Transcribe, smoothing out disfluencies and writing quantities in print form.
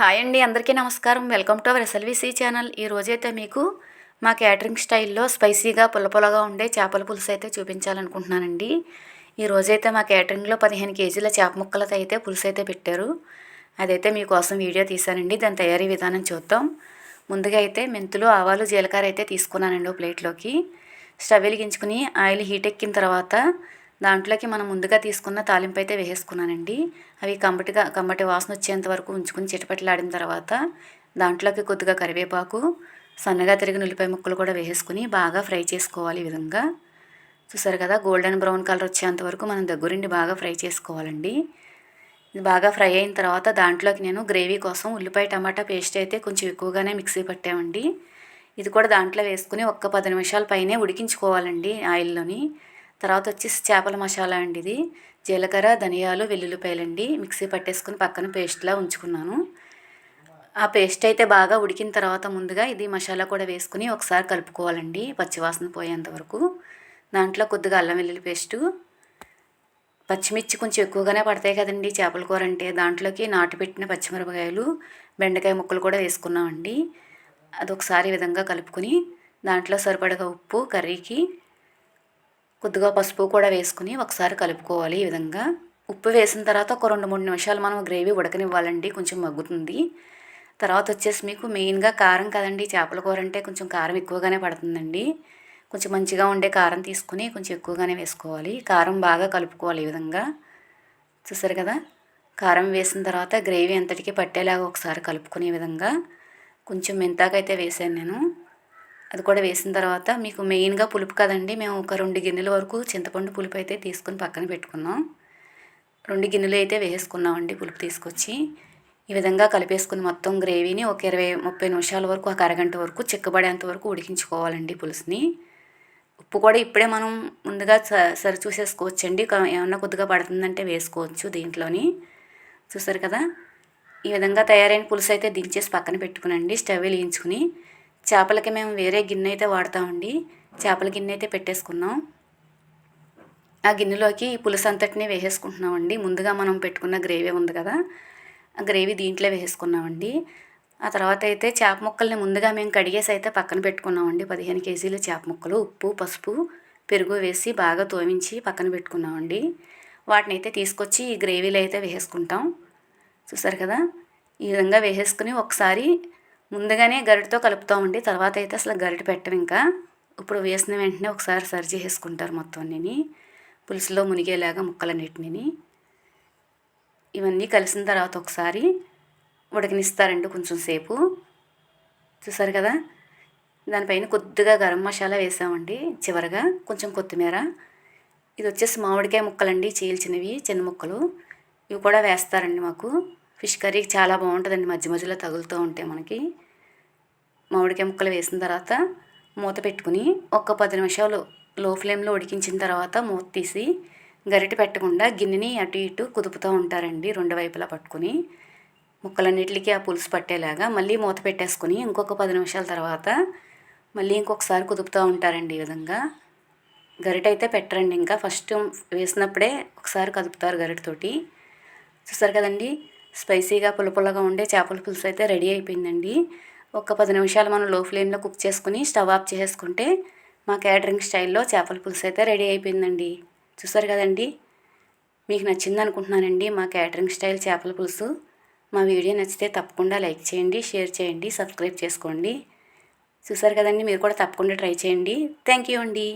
Hi అండి, అందరికీ నమస్కారం. Welcome to our SLVC channel. ఈరోజైతే మీకు మా క్యాటరింగ్ స్టైల్లో స్పైసీగా పుల్లపుల్లగా ఉండే చేపల పులుసు అయితే చూపించాలనుకుంటున్నానండి. ఈరోజైతే మా క్యాటరింగ్లో 15 కేజీల చేప ముక్కలతో అయితే పులుసు అయితే పెట్టారు. అదైతే మీకోసం వీడియో తీశానండి. దాని తయారీ విధానం చూద్దాం. ముందుగా అయితే మెంతులు, ఆవాలు, జీలకర్ర అయితే తీసుకున్నానండి ఓ ప్లేట్లోకి. స్టవ్ వెలిగించుకుని ఆయిల్ హీట్ ఎక్కిన తర్వాత దాంట్లోకి మనం ముందుగా తీసుకున్న తాలింపు అయితే వేసేసుకున్నానండి. అవి కమ్మటి వాసన వచ్చేంత వరకు ఉంచుకుని చిటపటలాడిన తర్వాత దాంట్లోకి కొద్దిగా కరివేపాకు, సన్నగా తరిగిన ఉల్లిపాయ ముక్కలు కూడా వేసేసుకుని బాగా ఫ్రై చేసుకోవాలి. ఈ విధంగా చూసారు కదా, గోల్డెన్ బ్రౌన్ కలర్ వచ్చేంత వరకు మనం దగ్గరుండి బాగా ఫ్రై చేసుకోవాలండి. ఇది బాగా ఫ్రై అయిన తర్వాత దాంట్లోకి నేను గ్రేవీ కోసం ఉల్లిపాయ టమాటా పేస్ట్ అయితే కొంచెం ఎక్కువగానే మిక్సీ పట్టామండి. ఇది కూడా దాంట్లో వేసుకుని ఒక్క 10 నిమిషాల పైనే ఉడికించుకోవాలండి ఆయిల్లోని. తర్వాత వచ్చేసి చేపల మసాలా అండి. ఇది జీలకర్ర, ధనియాలు, వెల్లుల్లిపాయలండి మిక్సీ పట్టేసుకుని పక్కన పేస్ట్లా ఉంచుకున్నాను. ఆ పేస్ట్ అయితే బాగా ఉడికిన తర్వాత ముందుగా ఇది మసాలా కూడా వేసుకుని ఒకసారి కలుపుకోవాలండి పచ్చివాసన పోయేంత వరకు. దాంట్లో కొద్దిగా అల్లం వెల్లుల్లి పేస్టు, పచ్చిమిర్చి కొంచెం ఎక్కువగానే పడతాయి కదండి చేపల కూర అంటే. దాంట్లోకి నాటుపెట్టిన పచ్చిమిరపకాయలు, బెండకాయ ముక్కలు కూడా వేసుకున్నామండి. అదొకసారి ఈ విధంగా కలుపుకొని దాంట్లో సరిపడగా ఉప్పు, కర్రీకి కొద్దిగా పసుపు కూడా వేసుకుని ఒకసారి కలుపుకోవాలి. ఈ విధంగా ఉప్పు వేసిన తర్వాత ఒక 2-3 నిమిషాలు మనం గ్రేవీ ఉడకనివ్వాలండి, కొంచెం మగ్గుతుంది. తర్వాత వచ్చేసి మీకు మెయిన్గా కారం కదండి, చేపల కూర అంటే కొంచెం కారం ఎక్కువగానే పడుతుందండి. కొంచెం మంచిగా ఉండే కారం తీసుకుని కొంచెం ఎక్కువగానే వేసుకోవాలి. కారం బాగా కలుపుకోవాలి. ఈ విధంగా చూసారు కదా, కారం వేసిన తర్వాత గ్రేవీ అంతటికీ పట్టేలాగా ఒకసారి కలుపుకునే విధంగా కొంచెం మెంతాకైతే వేసాను నేను. అది కూడా వేసిన తర్వాత మీకు మెయిన్గా పులుపు కదండి, మేము ఒక 2 గిన్నెల వరకు చింతపండు పులుపు అయితే తీసుకుని పక్కన పెట్టుకున్నాం. 2 గిన్నెలు అయితే వేసుకున్నామండి పులుపు తీసుకొచ్చి. ఈ విధంగా కలిపేసుకుని మొత్తం గ్రేవీని ఒక 20-30 నిమిషాల వరకు, ఒక అరగంట వరకు చిక్కబడేంత వరకు ఉడికించుకోవాలండి పులుసుని. ఉప్పు కూడా ఇప్పుడే మనం ముందుగా సరి చూసేసుకోవచ్చండి. ఏమన్నా కొద్దిగా పడుతుందంటే వేసుకోవచ్చు దీంట్లోని. చూసారు కదా, ఈ విధంగా తయారైన పులుసు అయితే దించేసి పక్కన పెట్టుకునండి. స్టవ్ వెలిగించుకుని చేపలకి మేము వేరే గిన్నె అయితే వాడతామండి. చేపల గిన్నె అయితే పెట్టేసుకున్నాం. ఆ గిన్నెలోకి ఈ పులుసు అంతటినీ వేసేసుకుంటున్నామండి. ముందుగా మనం పెట్టుకున్న గ్రేవీ ఉంది కదా, ఆ గ్రేవీ దీంట్లో వేసేసుకున్నామండి. ఆ తర్వాత అయితే చేప ముక్కల్ని ముందుగా మేము కడిగేసి అయితే పక్కన పెట్టుకున్నామండి. 15 కేజీల చేప ముక్కలు ఉప్పు, పసుపు, పెరుగు వేసి బాగా తోమించి పక్కన పెట్టుకున్నామండి. వాటిని అయితే తీసుకొచ్చి ఈ గ్రేవీలో అయితే వేసేసుకుంటాం. చూసారు కదా, ఈ విధంగా వేసేసుకుని ఒకసారి ముందుగానే గరిటతో కలుపుతామండి. తర్వాత అయితే అసలు గరిట పెట్టం ఇంకా. ఇప్పుడు వేసిన వెంటనే ఒకసారి సరి చేసుకుంటారు మొత్తం అన్నీ పులుసులో మునిగేలాగా ముక్కలన్నిటిని. ఇవన్నీ కలిసిన తర్వాత ఒకసారి ఉడకనిస్తారండి కొంచెం సేపు. చూసారు కదా, దానిపైన కొద్దిగా గరం మసాలా వేసామండి. చివరగా కొంచెం కొత్తిమీర. ఇది వచ్చేసి మామిడికాయ ముక్కలండి, చీల్చినవి చిన్న ముక్కలు. ఇవి కూడా వేస్తారండి మాకు. ఫిష్ కర్రీకి చాలా బాగుంటుందండి, మధ్య మధ్యలో తగులుతూ ఉంటాయి మనకి. మామిడికాయ ముక్కలు వేసిన తర్వాత మూత పెట్టుకుని ఒక 10 నిమిషాలు లో ఫ్లేమ్లో ఉడికించిన తర్వాత మూత తీసి గరిటె పెట్టకుండా గిన్నెని అటు ఇటు కుదుపుతూ ఉంటారండి, 2 వైపులా పట్టుకుని ముక్కలన్నిటికీ ఆ పులుసు పట్టేలాగా. మళ్ళీ మూత పెట్టేసుకుని ఇంకొక 10 నిమిషాల తర్వాత మళ్ళీ ఇంకొకసారి కుదుపుతూ ఉంటారండి. ఈ విధంగా గరిటె అయితే పెట్టరండి, ఇంకా ఫస్ట్ వేసినప్పుడే ఒకసారి కదుపుతారు గరిటెతోటి. చూసారు కదండి, స్పైసీగా పుల్లపుల్లగా ఉండే చేపల పులుసు అయితే రెడీ అయిపోయిందండి. ఒక 10 నిమిషాలు మనం లో ఫ్లేమ్లో కుక్ చేసుకుని స్టవ్ ఆఫ్ చేసుకుంటే మా క్యాటరింగ్ స్టైల్లో చేపల పులుసు అయితే రెడీ అయిపోయిందండి. చూసారు కదండి, మీకు నచ్చింది అనుకుంటున్నానండి మా క్యాటరింగ్ స్టైల్ చేపల పులుసు. మా వీడియో నచ్చితే తప్పకుండా లైక్ చేయండి, షేర్ చేయండి, సబ్స్క్రైబ్ చేసుకోండి. చూసారు కదండి, మీరు కూడా తప్పకుండా ట్రై చేయండి. థ్యాంక్ యూ అండి.